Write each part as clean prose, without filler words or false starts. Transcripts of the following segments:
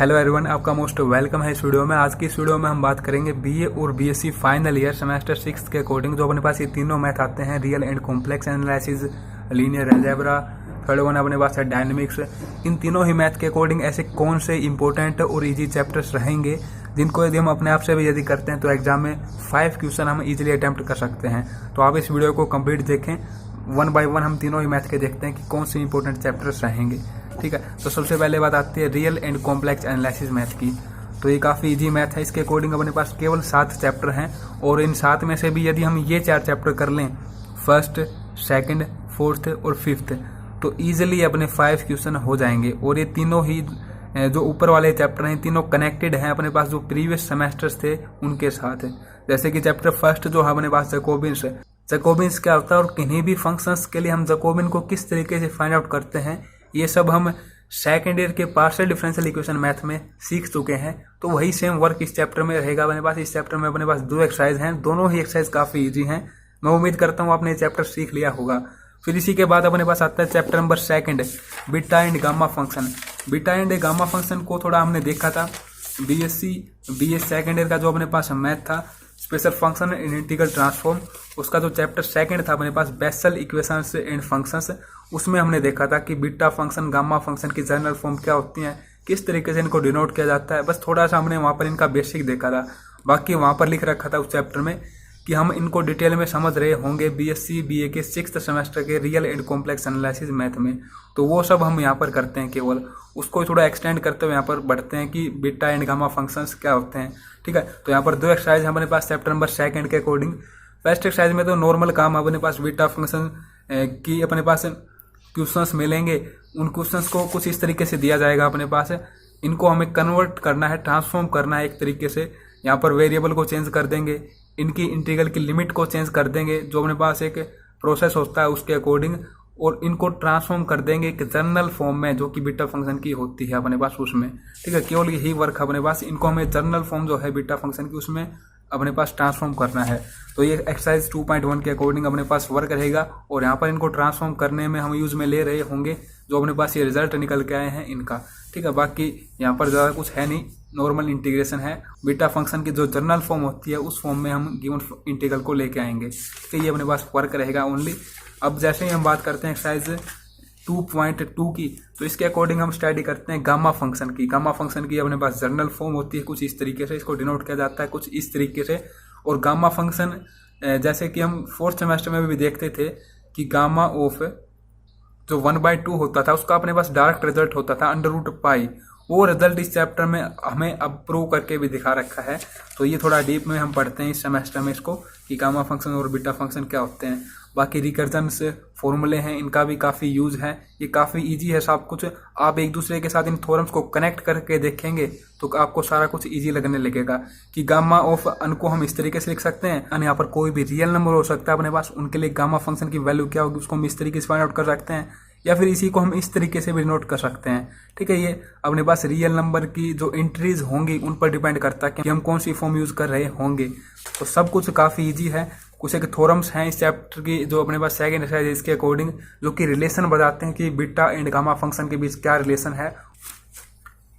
Hello everyone, आपका most welcome है इस वीडियो में। आज की इस वीडियो में हम बात करेंगे बीए और बीएससी फाइनल ईयर सेमेस्टर 6 के अकॉर्डिंग जो अपने पास ये तीनों मैथ आते हैं, real and complex analysis, linear algebra, third one अपने पास है डायनेमिक्स। इन तीनों ही मैथ के अकॉर्डिंग ऐसे कौन से इंपॉर्टेंट और इजी चैप्टर्स रहेंगे जिनको यदि हम अपने आप से भी यदि करते हैं तो एग्जाम में 5 क्वेश्चन हम इजीली अटेम्प्ट कर सकते हैं। तो आप इस वीडियो को कंप्लीट देखें, वन बाय वन हम तीनों ही मैथ के देखते हैं कि कौन से इंपॉर्टेंट चैप्टर्स रहेंगे। ठीक है, तो सबसे पहले बात आती है real and complex analysis math की। तो ये काफ़ी इजी मैथ है। इसके अकॉर्डिंग अपने पास केवल 7 चैप्टर हैं और इन 7 में से भी यदि हम ये 4 चैप्टर कर लें, फर्स्ट, सेकंड, फोर्थ और फिफ्थ, तो ईजिली अपने 5 क्वेश्चन हो जाएंगे। और ये तीनों ही जो ऊपर वाले चैप्टर हैं तीनों कनेक्टेड हैं अपने पास जो प्रीवियस सेमेस्टर्स थे उनके साथ। जैसे कि चैप्टर फर्स्ट जो है अपने पास जैकोबिन्स है। जैकोबिन्स क्या होता है और किन्हीं भी फंक्शंस के लिए हम जैकोबिन को किस तरीके से फाइंड आउट करते हैं, ये सब हम सेकेंड ईयर के पार्शियल डिफरेंशियल इक्वेशन मैथ में सीख चुके हैं। तो वही सेम वर्क इस चैप्टर में रहेगा अपने पास। इस चैप्टर में अपने पास 2 एक्सरसाइज हैं, दोनों ही एक्सरसाइज काफ़ी इजी हैं। मैं उम्मीद करता हूँ आपने ये चैप्टर सीख लिया होगा। फिर इसी के बाद अपने पास आता है chapter number 2, beta and gamma function. Beta and gamma function को थोड़ा हमने देखा था बीएस सेकेंड ईयर का जो अपने पास मैथ था, special function in integral transform. उसका जो चैप्टर 2 था अपने पास बेसल इक्वेशंस एंड फंक्शंस, उसमें हमने देखा था कि बीटा फंक्शन गामा फंक्शन की जनरल फॉर्म क्या होती हैं, किस तरीके से इनको डिनोट किया जाता है। बस थोड़ा सा हमने वहाँ पर इनका बेसिक देखा था। बाकी वहाँ पर लिख रखा था उस चैप्टर में कि हम इनको डिटेल में समझ रहे होंगे बीएससी बीए के 6th सेमेस्टर के real and complex analysis math में। तो वो सब हम यहाँ पर करते हैं, केवल उसको थोड़ा एक्सटेंड करते हुए यहाँ पर बढ़ते हैं कि बीटा एंड गामा फंक्शंस क्या होते हैं। ठीक है, तो यहाँ पर 2 एक्सरसाइज हमारे पास चैप्टर नंबर 2 के अकॉर्डिंग। फर्स्ट एक्सरसाइज में तो नॉर्मल काम अपने पास बीटा फंक्शन की अपने पास क्वेश्चंस मिलेंगे। उन क्वेश्चंस को कुछ इस तरीके से दिया जाएगा अपने पास, इनको हमें कन्वर्ट करना है, ट्रांसफॉर्म करना है एक तरीके से। यहाँ पर वेरिएबल को चेंज कर देंगे, इनकी इंटीग्रल की लिमिट को चेंज कर देंगे, जो अपने पास एक प्रोसेस होता है उसके अकॉर्डिंग, और इनको ट्रांसफॉर्म कर देंगे एक जर्नल फॉर्म में जो कि बीटा फंक्शन की होती है अपने पास उसमें। ठीक है, केवल यही वर्क अपने पास, इनको हमें जर्नल फॉर्म जो है बीटा फंक्शन की उसमें अपने पास ट्रांसफॉर्म करना है। तो ये एक्सरसाइज 2.1 के अकॉर्डिंग अपने पास वर्क रहेगा और यहाँ पर इनको ट्रांसफॉर्म करने में हम यूज में ले रहे होंगे जो अपने पास ये रिजल्ट निकल के आए हैं इनका। ठीक है, बाकी यहाँ पर ज़्यादा कुछ है नहीं, नॉर्मल इंटीग्रेशन है। बीटा फंक्शन की जो जर्नल फॉर्म होती है उस फॉर्म में हम गिवन इंटीग्रल को लेके आएंगे। तो ये अपने पास वर्क रहेगा ओनली। अब जैसे ही हम बात करते हैं एक्सरसाइज 2.2 की, तो इसके अकॉर्डिंग हम स्टडी करते हैं गामा फंक्शन की। गामा फंक्शन की अपने पास जर्नल फॉर्म होती है कुछ इस तरीके से, इसको डिनोट किया जाता है कुछ इस तरीके से। और गामा फंक्शन जैसे कि हम 4th सेमेस्टर में भी देखते थे कि गामा ऑफ जो 1/2 होता था उसका अपने पास डायरेक्ट रिजल्ट होता था √π। वो रिजल्ट इस चैप्टर में हमें अब प्रूव करके भी दिखा रखा है। तो ये थोड़ा डीप में हम पढ़ते हैं इस सेमेस्टर में इसको कि गामा फंक्शन और बीटा फंक्शन क्या होते हैं। बाकी रिकर्जन से फॉर्मूले हैं, इनका भी काफ़ी यूज है। ये काफ़ी इजी है सब कुछ। आप एक दूसरे के साथ इन थ्योरम्स को कनेक्ट करके देखेंगे तो आपको सारा कुछ इजी लगने लगेगा कि गामा ऑफ अन को हम इस तरीके से लिख सकते हैं। अन यहाँ पर कोई भी रियल नंबर हो सकता है अपने पास, उनके लिए गामा फंक्शन की वैल्यू क्या होगी उसको हम इस तरीके से फाइंड आउट कर सकते हैं, या फिर इसी को हम इस तरीके से भी नोट कर सकते हैं। ठीक है, ये अपने पास रियल नंबर की जो एंट्रीज होंगी उन पर डिपेंड करता है कि हम कौन सी फॉर्म यूज कर रहे होंगे। तो सब कुछ काफ़ी इजी है। कुछ एक थ्योरम्स हैं इस चैप्टर की जो अपने पास 2nd एक्सरसाइज है इसके अकॉर्डिंग, जो कि रिलेशन बताते हैं कि बीटा एंड गामा फंक्शन के बीच क्या रिलेशन है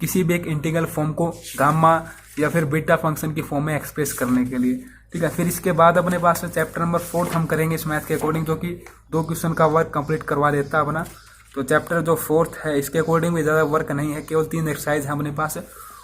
किसी भी एक इंटीग्रल फॉर्म को गामा या फिर बीटा फंक्शन की फॉर्म में एक्सप्रेस करने के लिए। ठीक है, फिर इसके बाद अपने पास चैप्टर नंबर 4 हम करेंगे इस मैथ के अकॉर्डिंग, जो कि 2 क्वेश्चन का वर्क कंप्लीट करवा देता है अपना। तो चैप्टर जो 4th है इसके अकॉर्डिंग भी ज़्यादा वर्क नहीं है, केवल 3 एक्सरसाइज है अपने पास।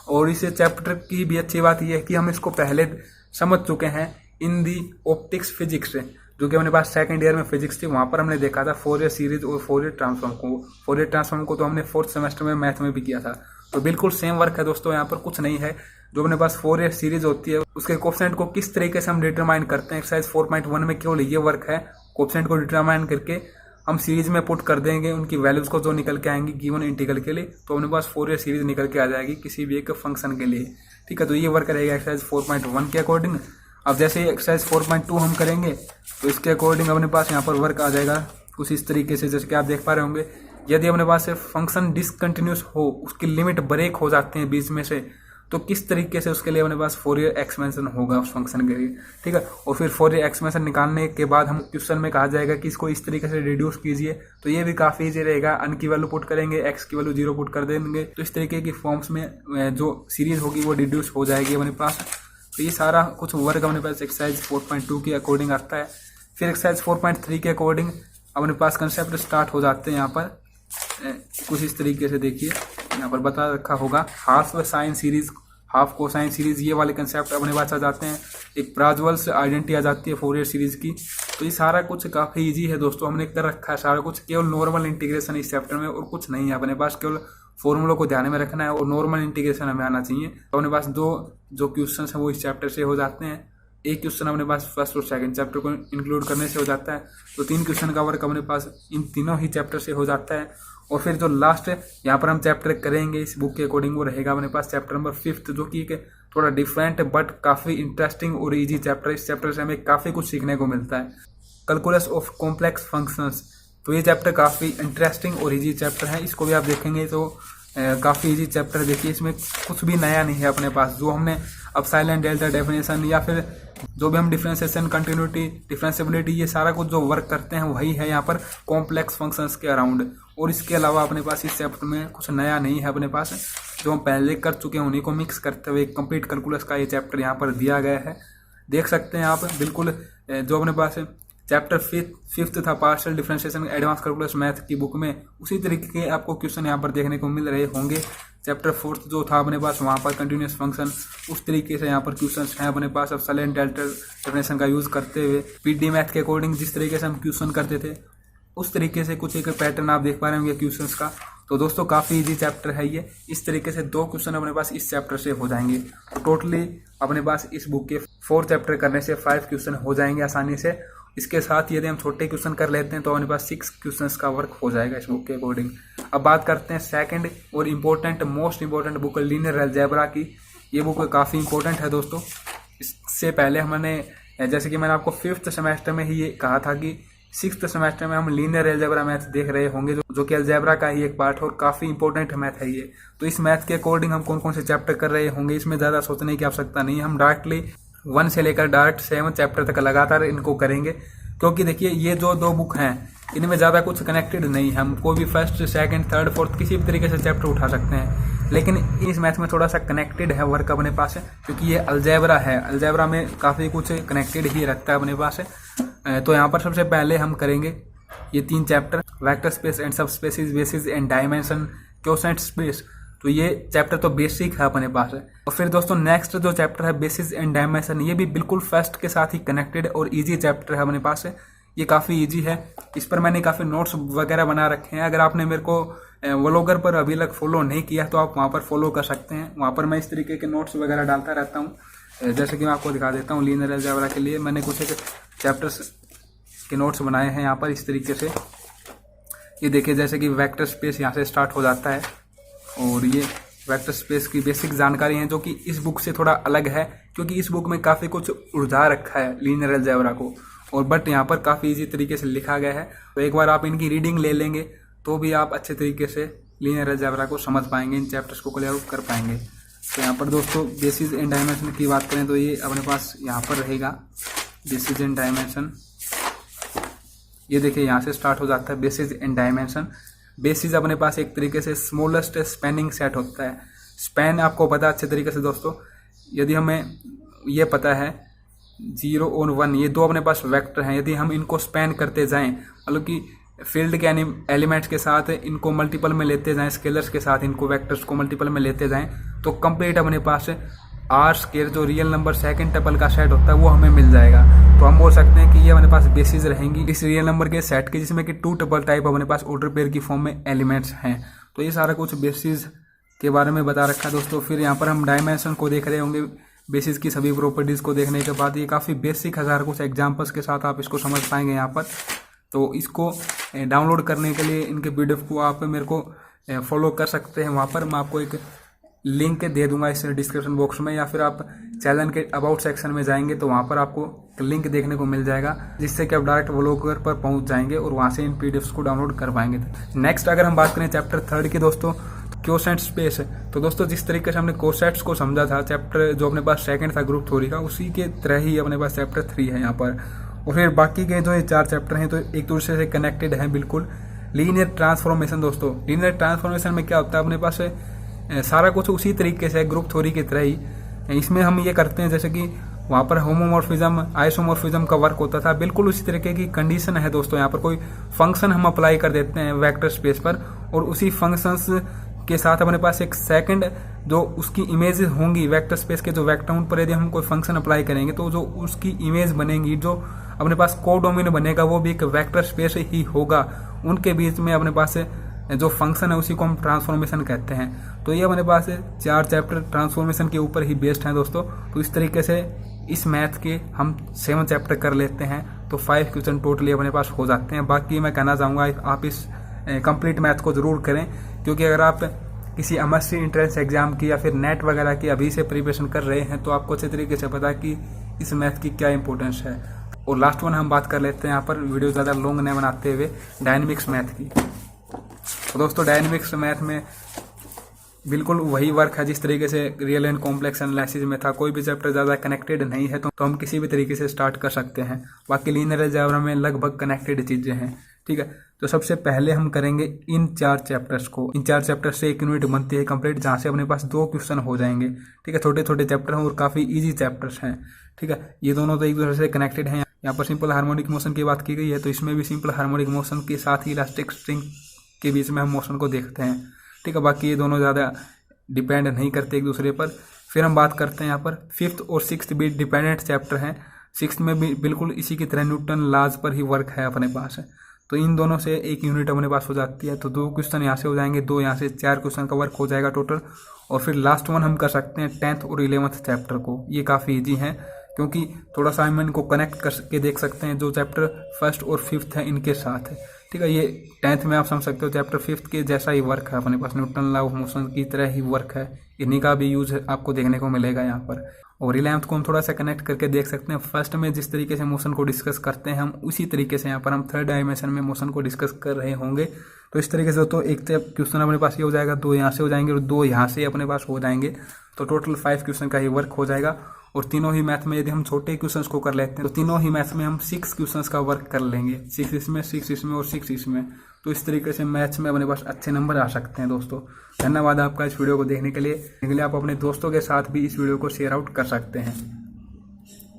और इस चैप्टर की भी अच्छी बात यह है कि हम इसको पहले समझ चुके हैं इन दी ऑप्टिक्स फिजिक्स, जो कि अपने पास 2nd ईयर में फिजिक्स थी। वहाँ पर हमने देखा था फोरियर सीरीज और फोरियर ट्रांसफॉर्म को। फोरियर ट्रांसफॉर्म को तो हमने 4th सेमेस्टर में मैथ में भी किया था। तो बिल्कुल सेम वर्क है दोस्तों, यहाँ पर कुछ नहीं है। जो अपने पास फोरियर सीरीज होती है उसके कोफिशिएंट को किस तरीके से हम डिटरमाइन करते हैं, एक्सरसाइज 4.1 में केवल ये वर्क है। कोफिशिएंट को डिटरमाइन करके हम सीरीज में पुट कर देंगे उनकी वैल्यूज को जो निकल के आएंगी गिवन इंटीग्रल के लिए, तो अपने पास फोरियर सीरीज निकल के आ जाएगी किसी भी एक फंक्शन के लिए। ठीक है, तो ये वर्क रहेगा एक्सरसाइज 4.1 के अकॉर्डिंग। अब जैसे एक्सरसाइज 4.2 हम करेंगे तो इसके अकॉर्डिंग अपने पास यहाँ पर वर्क आ जाएगा कुछ इस तरीके से, जैसे कि आप देख पा रहे होंगे। यदि अपने पास फंक्शन डिसकंटिन्यूस हो, उसकी लिमिट ब्रेक हो जाते हैं बीच में से, तो किस तरीके से उसके लिए अपने पास फोरियर एक्सपेंशन होगा उस फंक्शन के लिए, ठीक है। और फिर फोरियर एक्सपेंशन निकालने के बाद हम क्वेश्चन में कहा जाएगा कि इसको इस तरीके से रिड्यूस कीजिए, तो ये भी काफ़ी ईजी रहेगा। अन की वैल्यू पुट करेंगे, एक्स की वैल्यू 0 पुट कर देंगे, तो इस तरीके की फॉर्म्स में जो सीरीज होगी वो रिड्यूस हो जाएगी अपने पास। तो ये सारा कुछ वर्क अपने पास एक्सरसाइज 4.2 के अकॉर्डिंग आता है। फिर एक्सरसाइज 4.3 के अकॉर्डिंग अपने पास कंसेप्ट स्टार्ट हो जाते हैं। यहाँ पर कुछ इस तरीके से देखिए, यहाँ पर बता रखा होगा half sine series, half cosine series, ये वाले कंसेप्ट अपने पास आ जाते हैं। एक प्राज्वल्स आइडेंटिटी आ जाती है फोरियर सीरीज की। तो ये सारा कुछ काफ़ी इजी है दोस्तों, हमने कर रखा है सारा कुछ। केवल नॉर्मल इंटीग्रेशन इस चैप्टर में और कुछ नहीं है अपने पास, केवल फॉर्मूलों को ध्यान में रखना है और नॉर्मल इंटीग्रेशन हमें आना चाहिए। तो अपने पास दो जो क्वेश्चन है वो इस चैप्टर से हो जाते हैं। एक क्वेश्चन अपने पास फर्स्ट और सेकंड चैप्टर को इंक्लूड करने से हो जाता है। तो 3 क्वेश्चन का वर्क अपने पास इन तीनों ही चैप्टर से हो जाता है। और फिर जो लास्ट यहाँ पर हम चैप्टर करेंगे इस बुक के अकॉर्डिंग वो रहेगा अपने पास चैप्टर नंबर 5, जो कि थोड़ा डिफरेंट बट काफ़ी इंटरेस्टिंग और इजी चैप्टर है। इस चैप्टर से हमें काफ़ी कुछ सीखने को मिलता है, कैलकुलस ऑफ कॉम्प्लेक्स फंक्शंस। तो ये चैप्टर काफ़ी इंटरेस्टिंग और इजी चैप्टर है, इसको भी आप देखेंगे तो काफ़ी इजी चैप्टर। देखिए इसमें कुछ भी नया नहीं है अपने पास, जो हमने अपसाइल एंड डेल्टा डेफिनेशन या फिर जो भी हम डिफरेंशिएशन, कंटिन्यूटी, डिफरेंशिएबिलिटी, ये सारा कुछ जो वर्क करते हैं वही है यहाँ पर कॉम्प्लेक्स फंक्शंस के अराउंड। और इसके अलावा अपने पास इस चैप्टर में कुछ नया नहीं है अपने पास, जो हम पहले कर चुके हैं उन्हीं को मिक्स करते हुए कंप्लीट कैलकुलस का ये चैप्टर यहाँ पर दिया गया है। देख सकते हैं आप बिल्कुल जो अपने पास चैप्टर 5th था partial differentiation advance calculus math की बुक में, उसी तरीके के आपको क्वेश्चन यहाँ पर देखने को मिल रहे होंगे। चैप्टर 4th जो था अपने पास वहाँ पर कंटिन्यूस फंक्शन, उस तरीके से यहाँ पर क्वेश्चंस हैं अपने पास। अब अपसाइल एंड डेल्टा डेफिनेशन का यूज़ करते हुए पीडी मैथ के अकॉर्डिंग जिस तरीके से हम क्वेश्चन करते थे उस तरीके से कुछ एक पैटर्न आप देख पा रहे होंगे क्वेश्चंस का। तो दोस्तों काफ़ी इजी चैप्टर है ये। इस तरीके से 2 क्वेश्चन अपने पास इस चैप्टर से हो जाएंगे। तो टोटली अपने पास इस बुक के 4 चैप्टर करने से 5 क्वेश्चन हो जाएंगे आसानी से। इसके साथ यदि हम छोटे क्वेश्चन कर लेते हैं तो अपने पास 6 क्वेश्चंस का वर्क हो जाएगा इस बुक के अकॉर्डिंग। अब बात करते हैं सेकंड और important, most important book linear algebra की। ये बुक काफ़ी इंपॉर्टेंट है दोस्तों। इससे पहले हमने, जैसे कि मैंने आपको 5th सेमेस्टर में ही ये कहा था कि 6th सेमेस्टर में हम लीनियर अलजेब्रा मैथ देख रहे होंगे, जो कि अलजेब्रा का ही एक पार्ट है और काफ़ी इंपॉर्टेंट मैथ है ये। तो इस मैथ के अकॉर्डिंग हम कौन कौन से चैप्टर कर रहे होंगे इसमें ज़्यादा सोचने की आवश्यकता नहीं है। हम डायरेक्टली 1 से लेकर डायरेक्ट 7 चैप्टर तक लगातार इनको करेंगे, क्योंकि देखिए ये जो 2 बुक हैं इनमें ज़्यादा कुछ कनेक्टेड नहीं है। हम कोई भी 1st, 2nd, 3rd, 4th किसी भी तरीके से चैप्टर उठा सकते हैं, लेकिन इस मैथ में थोड़ा सा कनेक्टेड है वर्क अपने पास है, क्योंकि ये अलजेब्रा है। अलजेब्रा में काफ़ी कुछ कनेक्टेड ही रखता है अपने पास है। तो यहाँ पर सबसे पहले हम करेंगे ये 3 chapter, vector space and subspaces, basis and dimension, quotient space. तो ये चैप्टर तो बेसिक है अपने पास है। और फिर दोस्तों नेक्स्ट जो चैप्टर है बेसिस एंड डायमेंशन, ये भी बिल्कुल फर्स्ट के साथ ही कनेक्टेड और इजी चैप्टर है अपने पास है। ये काफ़ी इजी है, इस पर मैंने काफ़ी नोट्स वगैरह बना रखे हैं। अगर आपने मेरे को व्लॉगर पर अभी तक फॉलो नहीं किया तो आप वहाँ पर फॉलो कर सकते हैं। वहाँ पर मैं इस तरीके के नोट्स वगैरह डालता रहता हूँ। जैसे कि मैं आपको दिखा देता हूँ, लीनियर अलजेब्रा के लिए मैंने कुछ एक चैप्टर्स के नोट्स बनाए हैं यहाँ पर इस तरीके से। ये देखिए जैसे कि वेक्टर स्पेस यहाँ से स्टार्ट हो जाता है, और ये वेक्टर स्पेस की बेसिक जानकारी है जो कि इस बुक से थोड़ा अलग है, क्योंकि इस बुक में काफ़ी कुछ उलझा रखा है लीनियर अलजेब्रा को, और बट यहाँ पर काफ़ी इजी तरीके से लिखा गया है। तो एक बार आप इनकी रीडिंग ले लेंगे तो भी आप अच्छे तरीके से लीनियर अलजेब्रा को समझ पाएंगे, इन चैप्टर्स को क्लियर कर पाएंगे। तो यहाँ पर दोस्तों बेसिस एंड डायमेंशन की बात करें तो ये अपने पास यहाँ पर रहेगा बेसिस एंड डायमेंशन। ये देखिए यहाँ से स्टार्ट हो जाता है बेसिस एंड डायमेंशन। बेसिस अपने पास एक तरीके से स्मॉलेस्ट स्पैनिंग सेट होता है। स्पैन आपको पता अच्छे तरीके से दोस्तों, यदि हमें ये पता है 0 और 1 ये 2 अपने पास वेक्टर हैं, यदि हम इनको स्पैन करते जाएं, मतलब कि फील्ड के एलिमेंट्स के साथ इनको मल्टीपल में लेते जाएं, स्केलर्स के साथ इनको वेक्टर्स को मल्टीपल में लेते जाएं, तो कंप्लीट अपने पास आर स्केयर जो रियल नंबर सेकंड टपल का सेट होता है वो हमें मिल जाएगा। तो हम बोल सकते हैं कि ये अपने पास बेसिस रहेंगी इस रियल नंबर के सेट के, जिसमें कि 2 टपल टाइप अपने पास ऑर्डर पेयर की फॉर्म में एलिमेंट्स हैं। तो ये सारा कुछ बेसिस के बारे में बता रखा है दोस्तों। फिर यहाँ पर हम डायमेंशन को देख रहे होंगे, बेसिस की सभी प्रॉपर्टीज़ को देखने के बाद ये काफ़ी बेसिक हज़ार कुछ एग्जाम्पल्स के साथ आप इसको समझ पाएंगे यहाँ पर। तो इसको डाउनलोड करने के लिए इनके PDF को आप मेरे को फॉलो कर सकते हैं। वहाँ पर मैं आपको एक लिंक दे दूंगा इस डिस्क्रिप्शन बॉक्स में, या फिर आप चैनल के अबाउट सेक्शन में जाएंगे तो वहाँ पर आपको लिंक देखने को मिल जाएगा, जिससे कि आप डायरेक्ट व्लॉगर पर पहुँच जाएंगे और वहाँ से इन PDFs को डाउनलोड कर पाएंगे। नेक्स्ट अगर हम बात करें चैप्टर 3 की दोस्तों, क्वोशेंट स्पेस। तो दोस्तों जिस तरीके से हमने कोसेट्स को समझा था चैप्टर जो अपने पास सेकंड था ग्रुप थ्योरी का, उसी के तरह ही अपने पास चैप्टर 3 है यहाँ पर। और फिर बाकी के जो ये 4 चैप्टर हैं तो एक दूसरे से कनेक्टेड हैं बिल्कुल। लीनियर ट्रांसफॉर्मेशन, दोस्तों लीनियर ट्रांसफॉर्मेशन में क्या होता है, अपने पास सारा कुछ उसी तरीके से ग्रुप थ्योरी की तरह ही इसमें हम ये करते हैं जैसे कि वहाँ पर होमोमॉर्फिज्म आइसोमॉर्फिज्म का वर्क होता था, बिल्कुल उसी तरीके की कंडीशन है दोस्तों। यहाँ पर कोई फंक्शन हम अप्लाई कर देते हैं वेक्टर स्पेस पर, और उसी फंक्शंस के साथ अपने पास एक सेकंड जो उसकी इमेज होंगी वेक्टर स्पेस के जो वेक्टर, उन पर यदि हम कोई फंक्शन अप्लाई करेंगे तो जो उसकी इमेज बनेगी, जो अपने पास कोडोमेन बनेगा वो भी एक वेक्टर स्पेस ही होगा। उनके बीच में अपने पास जो फंक्शन है उसी को हम ट्रांसफॉर्मेशन कहते हैं। तो ये अपने पास 4 चैप्टर ट्रांसफॉर्मेशन के ऊपर ही बेस्ड हैं दोस्तों। तो इस तरीके से इस मैथ के हम 7 चैप्टर कर लेते हैं तो 5 क्वेश्चन टोटली अपने पास हो जाते हैं। बाकी मैं कहना चाहूँगा आप इस कंप्लीट मैथ को जरूर करें, क्योंकि अगर आप किसी एमएससी एंट्रेंस एग्जाम की या फिर नेट वगैरह की अभी से प्रिपरेशन कर रहे हैं तो आपको अच्छे तरीके से पता कि इस मैथ की क्या इंपॉर्टेंस है। और लास्ट वन हम बात कर लेते हैं यहाँ पर, वीडियो ज़्यादा लॉन्ग नहीं बनाते हुए, डायनेमिक्स मैथ की। तो दोस्तों डायनेमिक्स मैथ में बिल्कुल वही वर्क है जिस तरीके से रियल एंड कॉम्प्लेक्स एनालिसिस में था। कोई भी चैप्टर ज़्यादा कनेक्टेड नहीं है तो हम किसी भी तरीके से स्टार्ट कर सकते हैं। बाकी लीनियर अलजेब्रा में लगभग कनेक्टेड चीज़ें हैं, ठीक है। तो सबसे पहले हम करेंगे इन 4 चैप्टर्स को। इन 4 चैप्टर से एक यूनिट बनती है कंप्लीट, जहाँ से अपने पास 2 क्वेश्चन हो जाएंगे, ठीक है। छोटे छोटे चैप्टर हैं और काफ़ी ईजी चैप्टर्स हैं, ठीक है। ये दोनों तो एक दूसरे से कनेक्टेड हैं। यहाँ पर सिंपल हार्मोनिक मोशन की बात की गई है, तो इसमें भी सिंपल हार्मोनिक मोशन के साथ ही इलास्टिक स्ट्रिंग के बीच में हम मोशन को देखते हैं, ठीक है। बाकी ये दोनों ज़्यादा डिपेंड नहीं करते एक दूसरे पर। फिर हम बात करते हैं यहाँ पर 5th और 6th भी डिपेंडेंट चैप्टर हैं। 6th में भी बिल्कुल इसी की तरह न्यूटन लॉज पर ही वर्क है अपने पास है। तो इन दोनों से एक यूनिट अपने पास हो जाती है। तो 2 क्वेश्चन यहाँ से हो जाएंगे, 2 यहाँ से, 4 क्वेश्चन का वर्क हो जाएगा टोटल। और फिर लास्ट वन हम कर सकते हैं 10th और 11th चैप्टर को। ये काफ़ी ईजी है क्योंकि थोड़ा सा हम इनको कनेक्ट करके देख सकते हैं जो चैप्टर 1st और 5th है इनके साथ है, ठीक है। ये 10th में आप समझ सकते हो चैप्टर 5th के जैसा ही वर्क है अपने पास, न्यूटन लॉ ऑफ मोशन की तरह ही वर्क है। इन्हीं का भी यूज आपको देखने को मिलेगा यहाँ पर। और 11th को हम थोड़ा सा कनेक्ट करके देख सकते हैं। फर्स्ट में जिस तरीके से मोशन को डिस्कस करते हैं हम उसी तरीके से यहाँ पर हम 3rd डायमेंशन में मोशन को डिस्कस कर रहे होंगे। तो इस तरीके से तो एक क्वेश्चन अपने पास ये हो जाएगा, 2 यहाँ से हो जाएंगे और 2 यहाँ से अपने पास हो जाएंगे। तो टोटल 5 क्वेश्चन का ही वर्क हो जाएगा। और तीनों ही मैथ में यदि हम छोटे क्वेश्चंस को कर लेते हैं तो तीनों ही मैथ में हम 6 क्वेश्चंस का वर्क कर लेंगे, 6 इसमें, 6 इसमें और 6 इसमें। तो इस तरीके से मैथ्स में अपने पास अच्छे नंबर आ सकते हैं दोस्तों। धन्यवाद आपका इस वीडियो को देखने के लिए। आप अपने दोस्तों के साथ भी इस वीडियो को शेयर आउट कर सकते हैं।